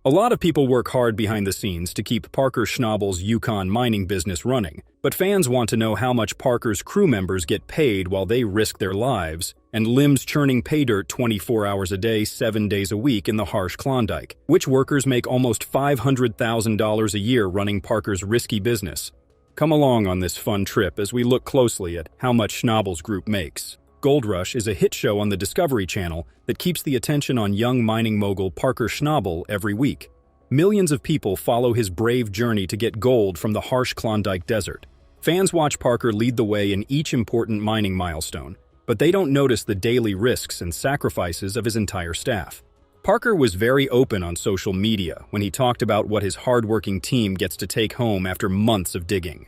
A lot of people work hard behind the scenes to keep Parker Schnabel's Yukon mining business running, but fans want to know how much Parker's crew members get paid while they risk their lives and limbs churning pay dirt 24 hours a day, 7 days a week in the harsh Klondike. Which workers make almost $500,000 a year running Parker's risky business? Come along on this fun trip as we look closely at how much Schnabel's group makes. Gold Rush is a hit show on the Discovery Channel that keeps the attention on young mining mogul Parker Schnabel every week. Millions of people follow his brave journey to get gold from the harsh Klondike Desert. Fans watch Parker lead the way in each important mining milestone, but they don't notice the daily risks and sacrifices of his entire staff. Parker was very open on social media when he talked about what his hardworking team gets to take home after months of digging.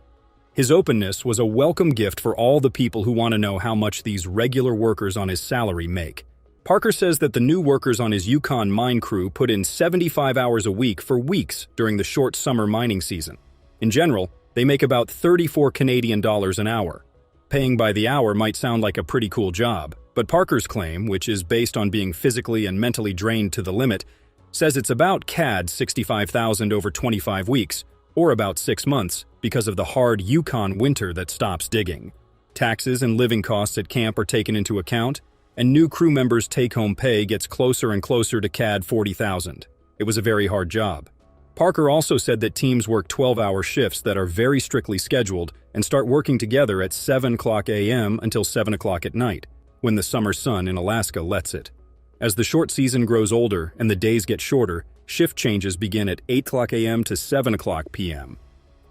His openness was a welcome gift for all the people who want to know how much these regular workers on his salary make. Parker says that the new workers on his Yukon mine crew put in 75 hours a week for weeks during the short summer mining season. In general, they make about 34 Canadian dollars an hour. Paying by the hour might sound like a pretty cool job, but Parker's claim, which is based on being physically and mentally drained to the limit, says it's about CAD 65,000 over 25 weeks, or about 6 months, because of the hard Yukon winter that stops digging. Taxes and living costs at camp are taken into account, and new crew members' take-home pay gets closer and closer to CAD 40,000. It was a very hard job. Parker also said that teams work 12-hour shifts that are very strictly scheduled and start working together at 7 a.m. until 7 o'clock at night, when the summer sun in Alaska lets it. As the short season grows older and the days get shorter, shift changes begin at 8 a.m. to 7 p.m.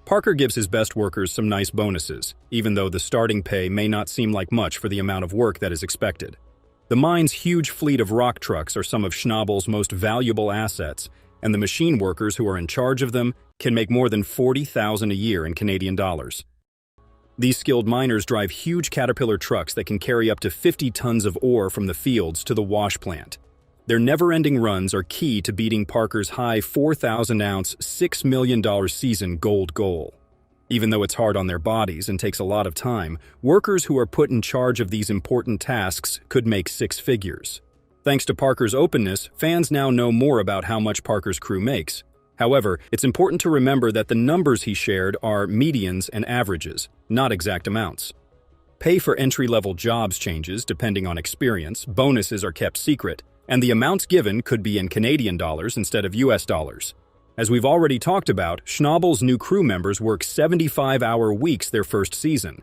Parker gives his best workers some nice bonuses, even though the starting pay may not seem like much for the amount of work that is expected. The mine's huge fleet of rock trucks are some of Schnabel's most valuable assets, and the machine workers who are in charge of them can make more than $40,000 a year in Canadian dollars. These skilled miners drive huge Caterpillar trucks that can carry up to 50 tons of ore from the fields to the wash plant. Their never-ending runs are key to beating Parker's high 4,000-ounce, $6 million season gold goal. Even though it's hard on their bodies and takes a lot of time, workers who are put in charge of these important tasks could make 6 figures. Thanks to Parker's openness, fans now know more about how much Parker's crew makes. However, it's important to remember that the numbers he shared are medians and averages, not exact amounts. Pay for entry-level jobs changes depending on experience, bonuses are kept secret, and the amounts given could be in Canadian dollars instead of US dollars. As we've already talked about, Schnabel's new crew members work 75-hour weeks their first season.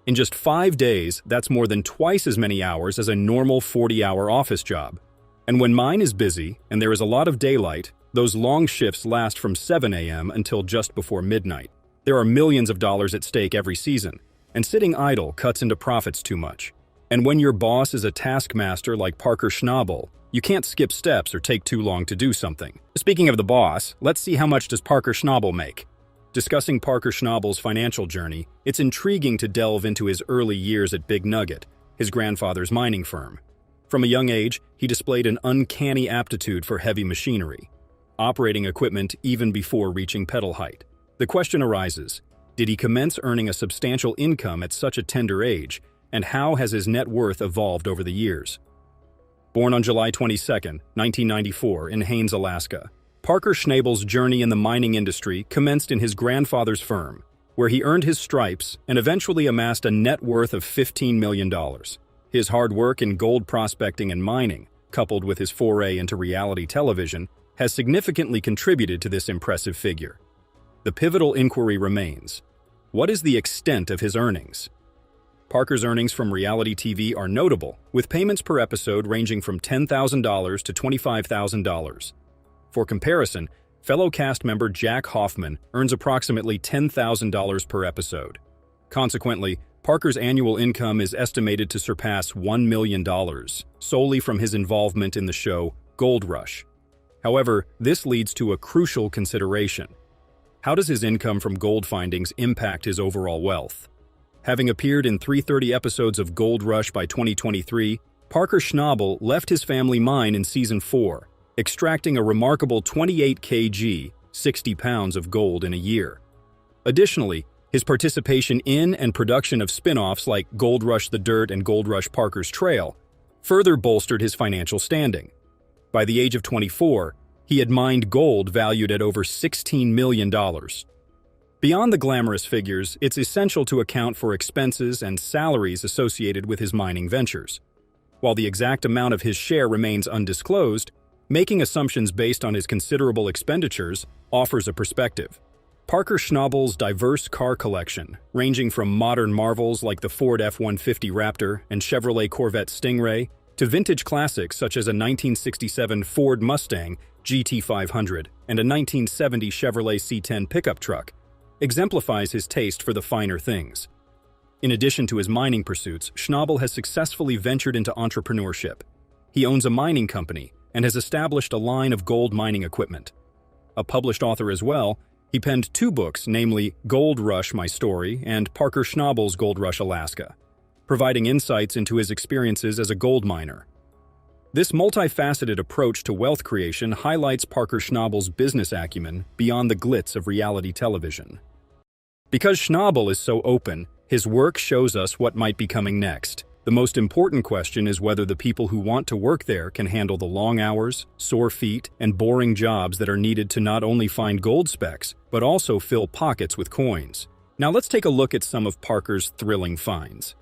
In just 5 days, that's more than twice as many hours as a normal 40-hour office job. And when mine is busy and there is a lot of daylight, those long shifts last from 7 a.m. until just before midnight. There are millions of dollars at stake every season, and sitting idle cuts into profits too much. And when your boss is a taskmaster like Parker Schnabel, you can't skip steps or take too long to do something. Speaking of the boss, let's see how much does Parker Schnabel make. Discussing Parker Schnabel's financial journey, it's intriguing to delve into his early years at Big Nugget, his grandfather's mining firm. From a young age, he displayed an uncanny aptitude for heavy machinery, operating equipment even before reaching pedal height. The question arises, did he commence earning a substantial income at such a tender age, and how has his net worth evolved over the years? Born on July 22, 1994, in Haines, Alaska, Parker Schnabel's journey in the mining industry commenced in his grandfather's firm, where he earned his stripes and eventually amassed a net worth of $15 million. His hard work in gold prospecting and mining, coupled with his foray into reality television, has significantly contributed to this impressive figure. The pivotal inquiry remains: what is the extent of his earnings? Parker's earnings from reality TV are notable, with payments per episode ranging from $10,000 to $25,000. For comparison, fellow cast member Jack Hoffman earns approximately $10,000 per episode. Consequently, Parker's annual income is estimated to surpass $1 million, solely from his involvement in the show Gold Rush. However, this leads to a crucial consideration. How does his income from gold findings impact his overall wealth? Having appeared in 330 episodes of Gold Rush by 2023, Parker Schnabel left his family mine in Season 4, extracting a remarkable 28 kg, 60 pounds of gold in a year. Additionally, his participation in and production of spin-offs like Gold Rush The Dirt and Gold Rush Parker's Trail further bolstered his financial standing. By the age of 24, He had mined gold valued at over $16 million. Beyond the glamorous figures, it's essential to account for expenses and salaries associated with his mining ventures. While the exact amount of his share remains undisclosed, making assumptions based on his considerable expenditures offers a perspective. Parker Schnabel's diverse car collection, ranging from modern marvels like the Ford F-150 Raptor and Chevrolet Corvette Stingray, to vintage classics such as a 1967 Ford Mustang GT500 and a 1970 Chevrolet C10 pickup truck, exemplifies his taste for the finer things. In addition to his mining pursuits, Schnabel has successfully ventured into entrepreneurship. He owns a mining company and has established a line of gold mining equipment. A published author as well, he penned 2 books, namely Gold Rush: My Story and Parker Schnabel's Gold Rush Alaska, providing insights into his experiences as a gold miner. This multifaceted approach to wealth creation highlights Parker Schnabel's business acumen beyond the glitz of reality television. Because Schnabel is so open, his work shows us what might be coming next. The most important question is whether the people who want to work there can handle the long hours, sore feet, and boring jobs that are needed to not only find gold specks, but also fill pockets with coins. Now let's take a look at some of Parker's thrilling finds.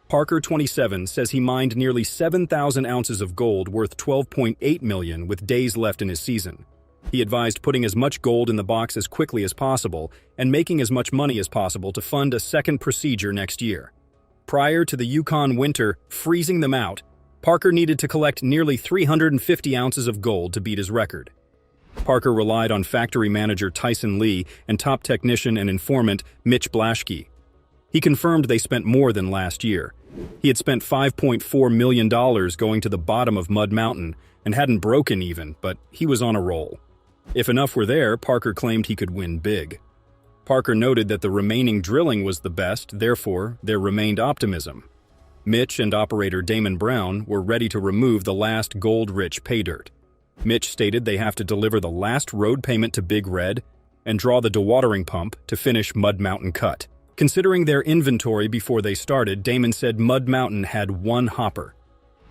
Parker, 27, says he mined nearly 7,000 ounces of gold worth $12.8 million with days left in his season. He advised putting as much gold in the box as quickly as possible and making as much money as possible to fund a second procedure next year. Prior to the Yukon winter freezing them out, Parker needed to collect nearly 350 ounces of gold to beat his record. Parker relied on factory manager Tyson Lee and top technician and informant Mitch Blaschke. He confirmed they spent more than last year. He had spent $5.4 million going to the bottom of Mud Mountain and hadn't broken even, but he was on a roll. If enough were there, Parker claimed he could win big. Parker noted that the remaining drilling was the best, therefore, there remained optimism. Mitch and operator Damon Brown were ready to remove the last gold-rich pay dirt. Mitch stated they have to deliver the last road payment to Big Red and draw the dewatering pump to finish Mud Mountain Cut. Considering their inventory before they started, Damon said Mud Mountain had 1 hopper.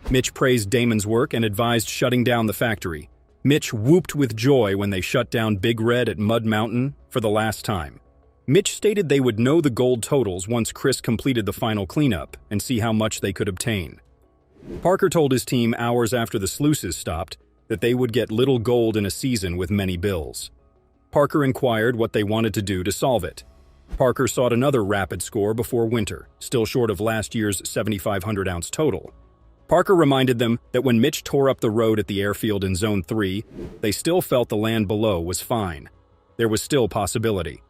Mitch praised Damon's work and advised shutting down the factory. Mitch whooped with joy when they shut down Big Red at Mud Mountain for the last time. Mitch stated they would know the gold totals once Chris completed the final cleanup and see how much they could obtain. Parker told his team hours after the sluices stopped that they would get little gold in a season with many bills. Parker inquired what they wanted to do to solve it. Parker sought another rapid score before winter, still short of last year's 7,500-ounce total. Parker reminded them that when Mitch tore up the road at the airfield in Zone 3, they still felt the land below was fine. There was still possibility.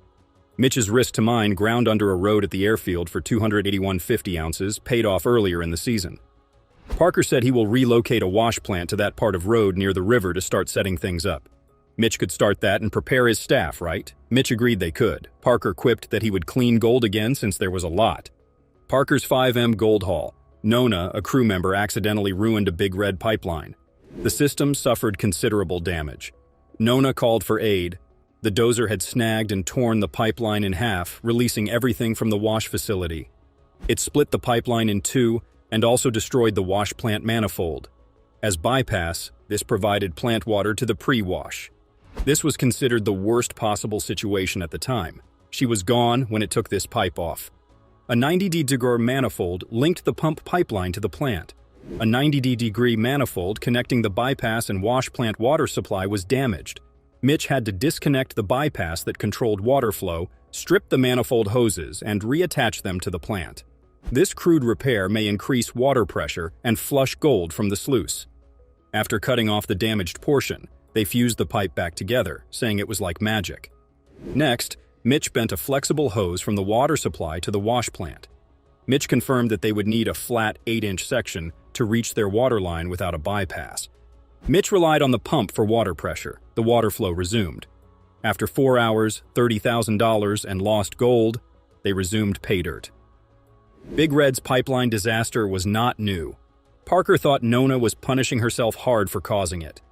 Mitch's risk to mine ground under a road at the airfield for 281.50 ounces paid off earlier in the season. Parker said he will relocate a wash plant to that part of road near the river to start setting things up. Mitch could start that and prepare his staff, right? Mitch agreed they could. Parker quipped that he would clean gold again since there was a lot. Parker's 5M gold haul. Nona, a crew member, accidentally ruined a Big Red pipeline. The system suffered considerable damage. Nona called for aid. The dozer had snagged and torn the pipeline in half, releasing everything from the wash facility. It split the pipeline in 2 and also destroyed the wash plant manifold. As bypass, this provided plant water to the pre-wash. This was considered the worst possible situation at the time. She was gone when it took this pipe off. A 90-degree manifold linked the pump pipeline to the plant. A 90-degree manifold connecting the bypass and wash plant water supply was damaged. Mitch had to disconnect the bypass that controlled water flow, strip the manifold hoses, and reattach them to the plant. This crude repair may increase water pressure and flush gold from the sluice. After cutting off the damaged portion, they fused the pipe back together, saying it was like magic. Next, Mitch bent a flexible hose from the water supply to the wash plant. Mitch confirmed that they would need a flat 8-inch section to reach their water line without a bypass. Mitch relied on the pump for water pressure. The water flow resumed. After 4 hours, $30,000, and lost gold, they resumed pay dirt. Big Red's pipeline disaster was not new. Parker thought Nona was punishing herself hard for causing it.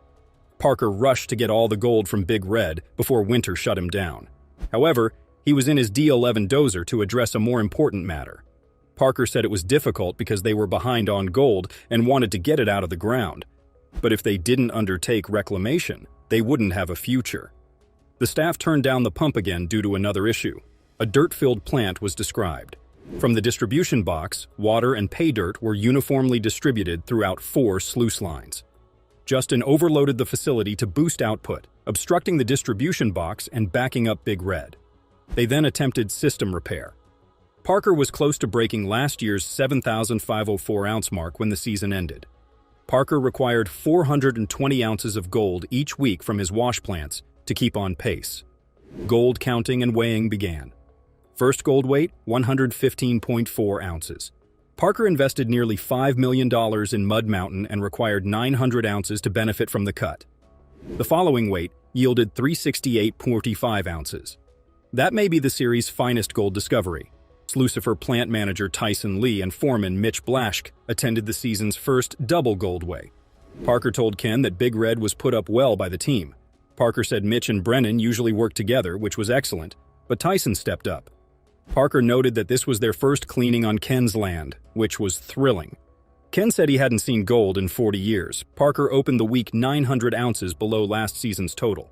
Parker rushed to get all the gold from Big Red before winter shut him down. However, he was in his D11 dozer to address a more important matter. Parker said it was difficult because they were behind on gold and wanted to get it out of the ground. But if they didn't undertake reclamation, they wouldn't have a future. The staff turned down the pump again due to another issue. A dirt-filled plant was described. From the distribution box, water and pay dirt were uniformly distributed throughout 4 sluice lines. Justin overloaded the facility to boost output, obstructing the distribution box and backing up Big Red. They then attempted system repair. Parker was close to breaking last year's 7,504 ounce mark when the season ended. Parker required 420 ounces of gold each week from his wash plants to keep on pace. Gold counting and weighing began. First gold weight, 115.4 ounces. Parker invested nearly $5 million in Mud Mountain and required 900 ounces to benefit from the cut. The following weight yielded 368.45 ounces. That may be the series' finest gold discovery. Slucifer plant manager Tyson Lee and foreman Mitch Blaschke attended the season's first double gold weigh. Parker told Ken that Big Red was put up well by the team. Parker said Mitch and Brennan usually work together, which was excellent, but Tyson stepped up. Parker noted that this was their first cleaning on Ken's land, which was thrilling. Ken said he hadn't seen gold in 40 years. Parker opened the week 900 ounces below last season's total.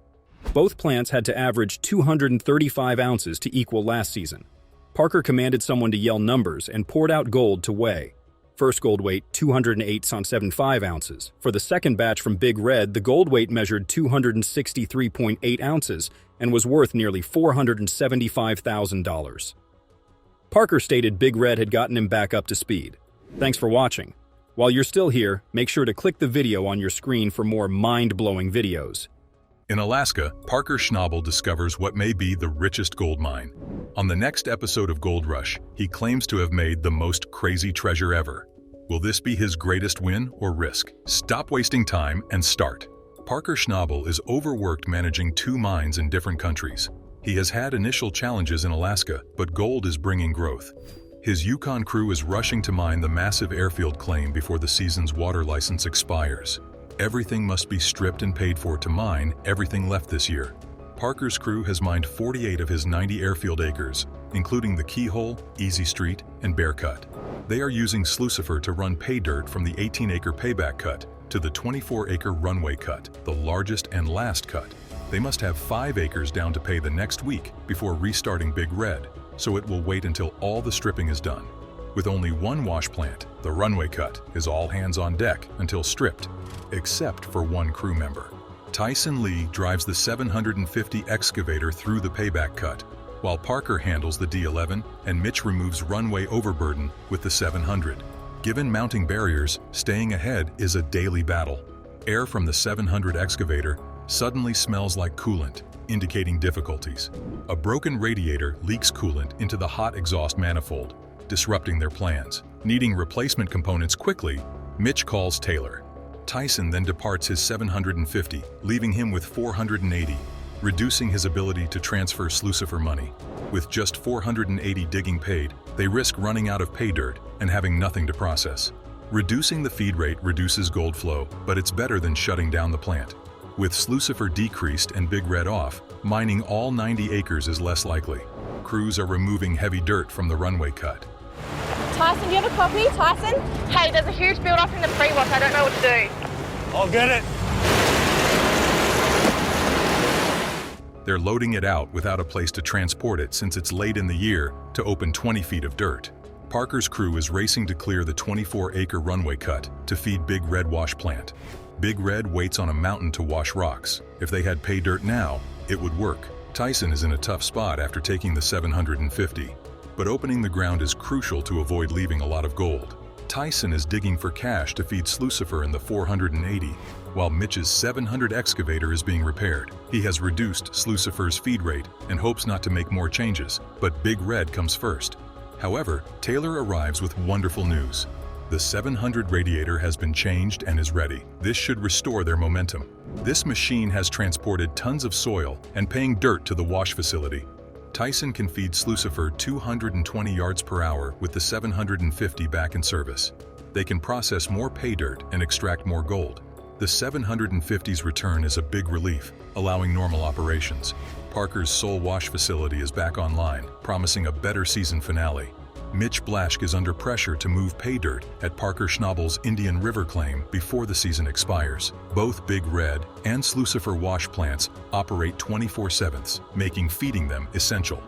Both plants had to average 235 ounces to equal last season. Parker commanded someone to yell numbers and poured out gold to weigh. First gold weight, 208.75 ounces. For the second batch from Big Red, the gold weight measured 263.8 ounces and was worth nearly $475,000. Parker stated Big Red had gotten him back up to speed. Thanks for watching. While you're still here, make sure to click the video on your screen for more mind-blowing videos. In Alaska, Parker Schnabel discovers what may be the richest gold mine. On the next episode of Gold Rush, he claims to have made the most crazy treasure ever. Will this be his greatest win or risk? Stop wasting time and start. Parker Schnabel is overworked managing 2 mines in different countries. He has had initial challenges in Alaska, but gold is bringing growth. His Yukon crew is rushing to mine the massive airfield claim before the season's water license expires. Everything must be stripped and paid for to mine everything left this year. Parker's crew has mined 48 of his 90 airfield acres, including the Keyhole, Easy Street, and Bear Cut. They are using Slucifer to run pay dirt from the 18-acre payback cut to the 24-acre runway cut, the largest and last cut. They must have 5 acres down to pay the next week before restarting Big Red, so it will wait until all the stripping is done. With only 1 wash plant, the runway cut is all hands on deck until stripped, except for 1 crew member. Tyson Lee drives the 750 excavator through the payback cut, while Parker handles the D11 and Mitch removes runway overburden with the 700. Given mounting barriers, staying ahead is a daily battle. Air from the 700 excavator suddenly smells like coolant, indicating difficulties. A broken radiator leaks coolant into the hot exhaust manifold, disrupting their plans. Needing replacement components quickly, Mitch calls Taylor. Tyson then departs his 750, leaving him with 480, reducing his ability to transfer Slucifer money. With just 480 digging paid, they risk running out of pay dirt and having nothing to process. Reducing the feed rate reduces gold flow, but it's better than shutting down the plant. With Slucifer decreased and Big Red off, mining all 90 acres is less likely. Crews are removing heavy dirt from the runway cut. Tyson, do you have a copy? Tyson? Hey, there's a huge build-up in the pre-wash. I don't know what to do. I'll get it. They're loading it out without a place to transport it since it's late in the year to open 20 feet of dirt. Parker's crew is racing to clear the 24-acre runway cut to feed Big Red wash plant. Big Red waits on a mountain to wash rocks. If they had pay dirt now, it would work. Tyson is in a tough spot after taking the 750. But opening the ground is crucial to avoid leaving a lot of gold. Tyson is digging for cash to feed Slucifer in the 480, while Mitch's 700 excavator is being repaired. He has reduced Slucifer's feed rate and hopes not to make more changes, but Big Red comes first. However, Taylor arrives with wonderful news. The 700 radiator has been changed and is ready. This should restore their momentum. This machine has transported tons of soil and paying dirt to the wash facility. Tyson can feed Slucifer 220 yards per hour with the 750 back in service. They can process more pay dirt and extract more gold. The 750's return is a big relief, allowing normal operations. Parker's sole wash facility is back online, promising a better season finale. Mitch Blaschke is under pressure to move pay dirt at Parker Schnabel's Indian River claim before the season expires. Both Big Red and Slucifer wash plants operate 24/7, making feeding them essential.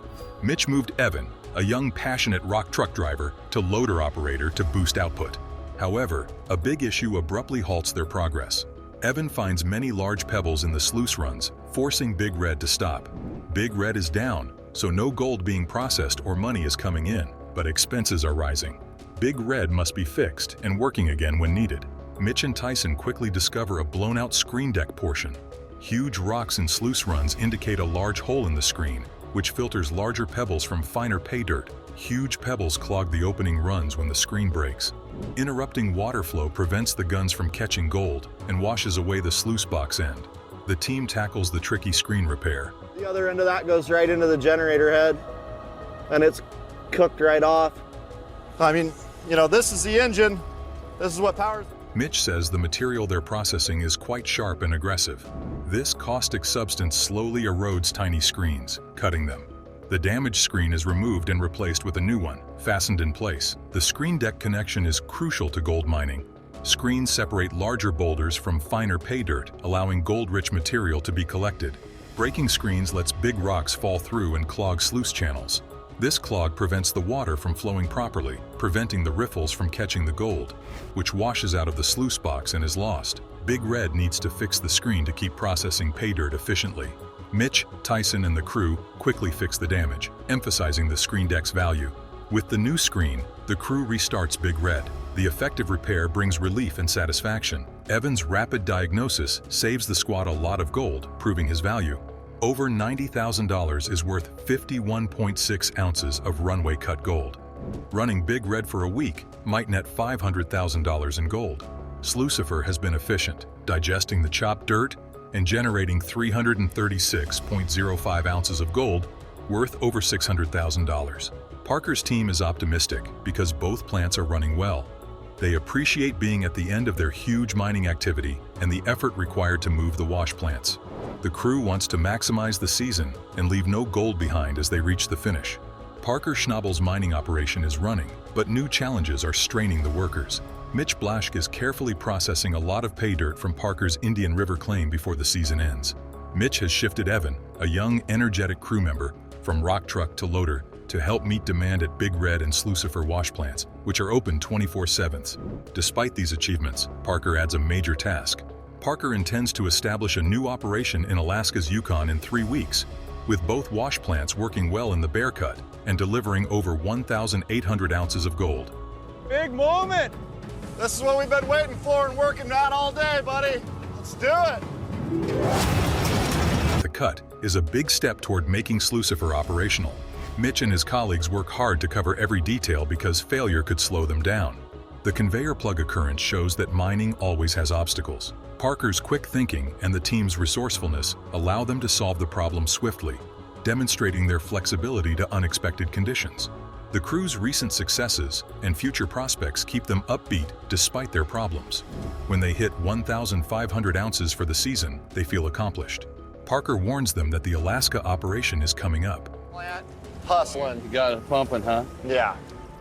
Mitch moved Evan, a young passionate rock truck driver, to loader operator to boost output. However, a big issue abruptly halts their progress. Evan finds many large pebbles in the sluice runs, forcing Big Red to stop. Big Red is down, so no gold being processed or money is coming in, but expenses are rising. Big Red must be fixed and working again when needed. Mitch and Tyson quickly discover a blown-out screen deck portion. Huge rocks in sluice runs indicate a large hole in the screen, which filters larger pebbles from finer pay dirt. Huge pebbles clog the opening runs when the screen breaks. Interrupting water flow prevents the guns from catching gold and washes away the sluice box end. The team tackles the tricky screen repair. The other end of that goes right into the generator head, and it's cooked right off. I mean, you know, this is the engine. This is what powers. Mitch says the material they're processing is quite sharp and aggressive. This caustic substance slowly erodes tiny screens, cutting them. The damaged screen is removed and replaced with a new one, fastened in place. The screen deck connection is crucial to gold mining. Screens separate larger boulders from finer pay dirt, allowing gold-rich material to be collected. Breaking screens lets big rocks fall through and clog sluice channels. This clog prevents the water from flowing properly, preventing the riffles from catching the gold, which washes out of the sluice box and is lost. Big Red needs to fix the screen to keep processing pay dirt efficiently. Mitch, Tyson, and the crew quickly fix the damage, emphasizing the screen deck's value. With the new screen, the crew restarts Big Red. The effective repair brings relief and satisfaction. Evan's rapid diagnosis saves the squad a lot of gold, proving his value. Over $90,000 is worth 51.6 ounces of runway cut gold. Running Big Red for a week might net $500,000 in gold. Slucifer has been efficient, digesting the chopped dirt and generating 336.05 ounces of gold, worth over $600,000. Parker's team is optimistic because both plants are running well. They appreciate being at the end of their huge mining activity and the effort required to move the wash plants. The crew wants to maximize the season and leave no gold behind as they reach the finish. Parker Schnabel's mining operation is running, but new challenges are straining the workers. Mitch Blaschke is carefully processing a lot of pay dirt from Parker's Indian River claim before the season ends. Mitch has shifted Evan, a young, energetic crew member, from rock truck to loader to help meet demand at Big Red and Slucifer wash plants, which are open 24/7. Despite these achievements, Parker adds a major task. Parker intends to establish a new operation in Alaska's Yukon in 3 weeks, with both wash plants working well in the Bear Cut and delivering over 1,800 ounces of gold. Big moment! This is what we've been waiting for and working on all day, buddy. Let's do it! The cut is a big step toward making Slucifer operational. Mitch and his colleagues work hard to cover every detail because failure could slow them down. The conveyor plug occurrence shows that mining always has obstacles. Parker's quick thinking and the team's resourcefulness allow them to solve the problem swiftly, demonstrating their flexibility to unexpected conditions. The crew's recent successes and future prospects keep them upbeat despite their problems. When they hit 1,500 ounces for the season, they feel accomplished. Parker warns them that the Alaska operation is coming up. Plant hustling. You got it pumping, huh? Yeah.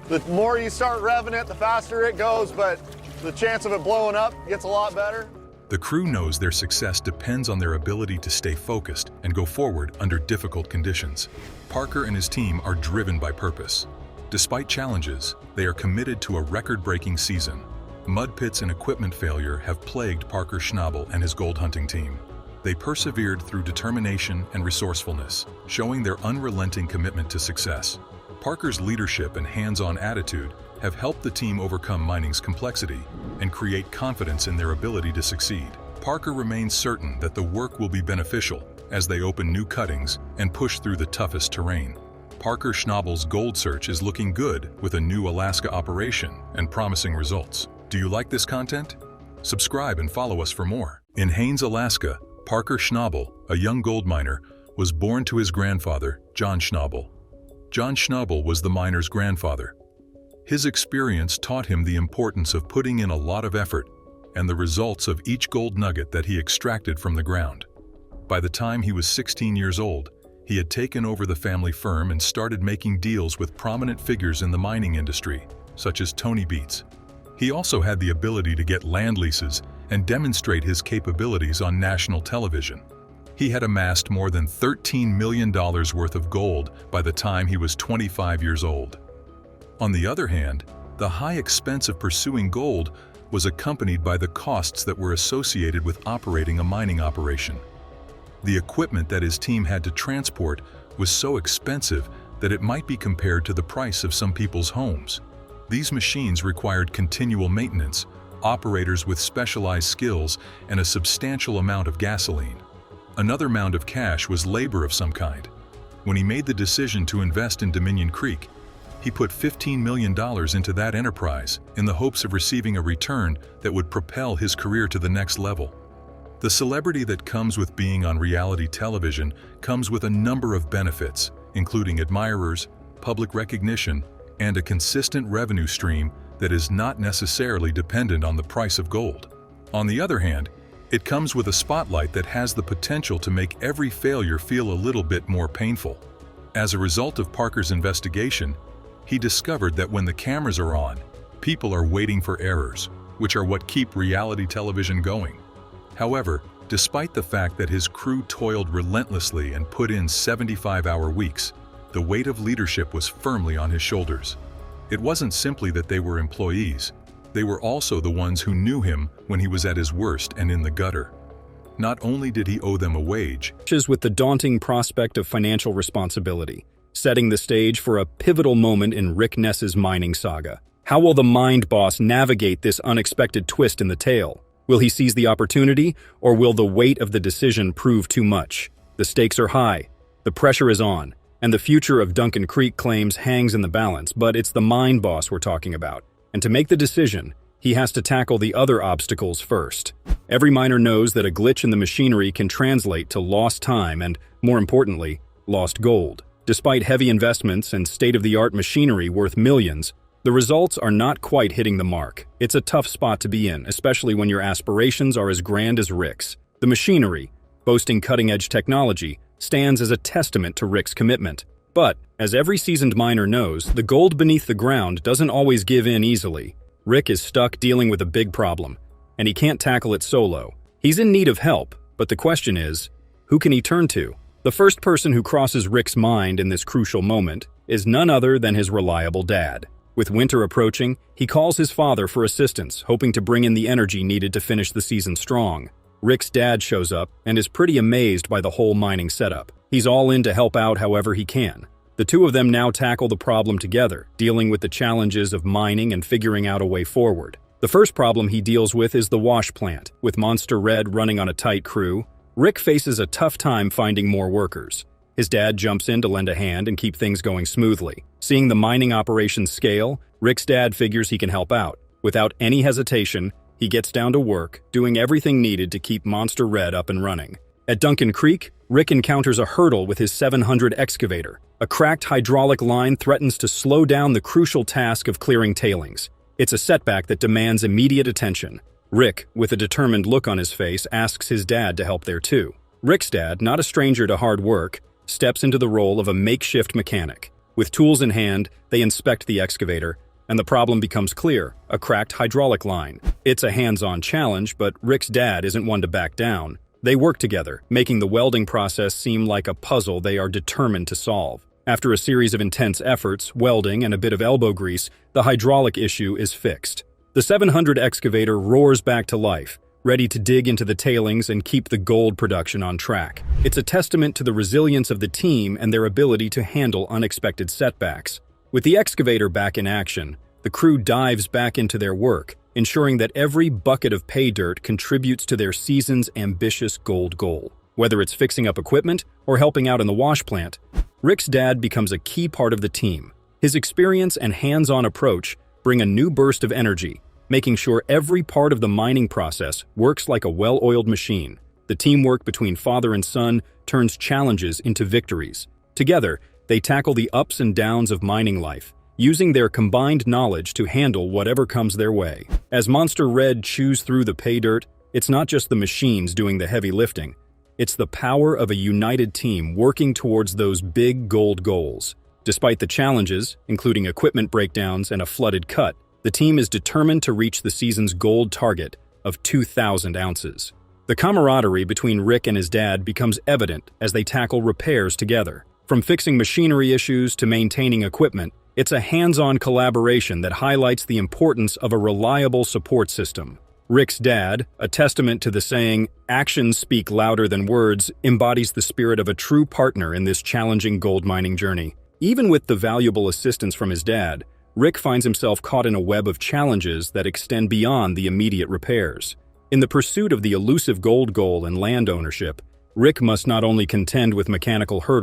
The more you start revving it, the faster it goes, but the chance of it blowing up gets a lot better. The crew knows their success depends on their ability to stay focused and go forward under difficult conditions. Parker and his team are driven by purpose. Despite challenges, they are committed to a record-breaking season. Mud pits and equipment failure have plagued Parker Schnabel and his gold hunting team. They persevered through determination and resourcefulness, showing their unrelenting commitment to success. Parker's leadership and hands-on attitude have helped the team overcome mining's complexity and create confidence in their ability to succeed. Parker remains certain that the work will be beneficial as they open new cuttings and push through the toughest terrain. Parker Schnabel's gold search is looking good with a new Alaska operation and promising results. Do you like this content? Subscribe and follow us for more. In Haines, Alaska, Parker Schnabel, a young gold miner, was born to his grandfather, John Schnabel. John Schnabel was the miner's grandfather. His experience taught him the importance of putting in a lot of effort and the results of each gold nugget that he extracted from the ground. By the time he was 16 years old, He had taken over the family firm and started making deals with prominent figures in the mining industry, such as Tony Beats. He also had the ability to get land leases and demonstrate his capabilities on national television. He had amassed more than $13 million worth of gold by the time he was 25 years old. On the other hand, the high expense of pursuing gold was accompanied by the costs that were associated with operating a mining operation. The equipment that his team had to transport was so expensive that it might be compared to the price of some people's homes. These machines required continual maintenance, operators with specialized skills, and a substantial amount of gasoline. Another mound of cash was labor of some kind. When he made the decision to invest in Dominion Creek, he put $15 million into that enterprise in the hopes of receiving a return that would propel his career to the next level. The celebrity that comes with being on reality television comes with a number of benefits, including admirers, public recognition, and a consistent revenue stream that is not necessarily dependent on the price of gold. On the other hand, it comes with a spotlight that has the potential to make every failure feel a little bit more painful. As a result of Parker's investigation, he discovered that when the cameras are on, people are waiting for errors, which are what keep reality television going. However, despite the fact that his crew toiled relentlessly and put in 75-hour weeks, the weight of leadership was firmly on his shoulders. It wasn't simply that they were employees, they were also the ones who knew him when he was at his worst and in the gutter. Not only did he owe them a wage, with the daunting prospect of financial responsibility, setting the stage for a pivotal moment in Rick Ness's mining saga. How will the mind boss navigate this unexpected twist in the tale? Will he seize the opportunity, or will the weight of the decision prove too much? The stakes are high, the pressure is on, and the future of Duncan Creek claims hangs in the balance, but it's the mind boss we're talking about. And to make the decision, he has to tackle the other obstacles first. Every miner knows that a glitch in the machinery can translate to lost time and, more importantly, lost gold. Despite heavy investments and state-of-the-art machinery worth millions, the results are not quite hitting the mark. It's a tough spot to be in, especially when your aspirations are as grand as Rick's. The machinery, boasting cutting-edge technology, stands as a testament to Rick's commitment. But, as every seasoned miner knows, the gold beneath the ground doesn't always give in easily. Rick is stuck dealing with a big problem, and he can't tackle it solo. He's in need of help, but the question is, who can he turn to? The first person who crosses Rick's mind in this crucial moment is none other than his reliable dad. With winter approaching, he calls his father for assistance, hoping to bring in the energy needed to finish the season strong. Rick's dad shows up and is pretty amazed by the whole mining setup. He's all in to help out however he can. The two of them now tackle the problem together, dealing with the challenges of mining and figuring out a way forward. The first problem he deals with is the wash plant. With Monster Red running on a tight crew, Rick faces a tough time finding more workers. His dad jumps in to lend a hand and keep things going smoothly. Seeing the mining operation scale, Rick's dad figures he can help out. Without any hesitation, he gets down to work, doing everything needed to keep Monster Red up and running. At Duncan Creek, Rick encounters a hurdle with his 700 excavator. A cracked hydraulic line threatens to slow down the crucial task of clearing tailings. It's a setback that demands immediate attention. Rick, with a determined look on his face, asks his dad to help there too. Rick's dad, not a stranger to hard work, steps into the role of a makeshift mechanic. With tools in hand, they inspect the excavator, and the problem becomes clear: a cracked hydraulic line. It's a hands-on challenge, but Rick's dad isn't one to back down. They work together, making the welding process seem like a puzzle they are determined to solve. After a series of intense efforts, welding, and a bit of elbow grease, the hydraulic issue is fixed. The 700 excavator roars back to life, ready to dig into the tailings and keep the gold production on track. It's a testament to the resilience of the team and their ability to handle unexpected setbacks. With the excavator back in action, the crew dives back into their work, ensuring that every bucket of pay dirt contributes to their season's ambitious gold goal. Whether it's fixing up equipment or helping out in the wash plant, Rick's dad becomes a key part of the team. His experience and hands-on approach bring a new burst of energy, making sure every part of the mining process works like a well-oiled machine. The teamwork between father and son turns challenges into victories. Together, they tackle the ups and downs of mining life, using their combined knowledge to handle whatever comes their way. As Monster Red chews through the pay dirt, it's not just the machines doing the heavy lifting. It's the power of a united team working towards those big gold goals. Despite the challenges, including equipment breakdowns and a flooded cut, the team is determined to reach the season's gold target of 2,000 ounces. The camaraderie between Rick and his dad becomes evident as they tackle repairs together. From fixing machinery issues to maintaining equipment, it's a hands-on collaboration that highlights the importance of a reliable support system. Rick's dad, a testament to the saying, "Actions speak louder than words," embodies the spirit of a true partner in this challenging gold mining journey. Even with the valuable assistance from his dad, Rick finds himself caught in a web of challenges that extend beyond the immediate repairs. In the pursuit of the elusive gold goal and land ownership, Rick must not only contend with mechanical hurdles,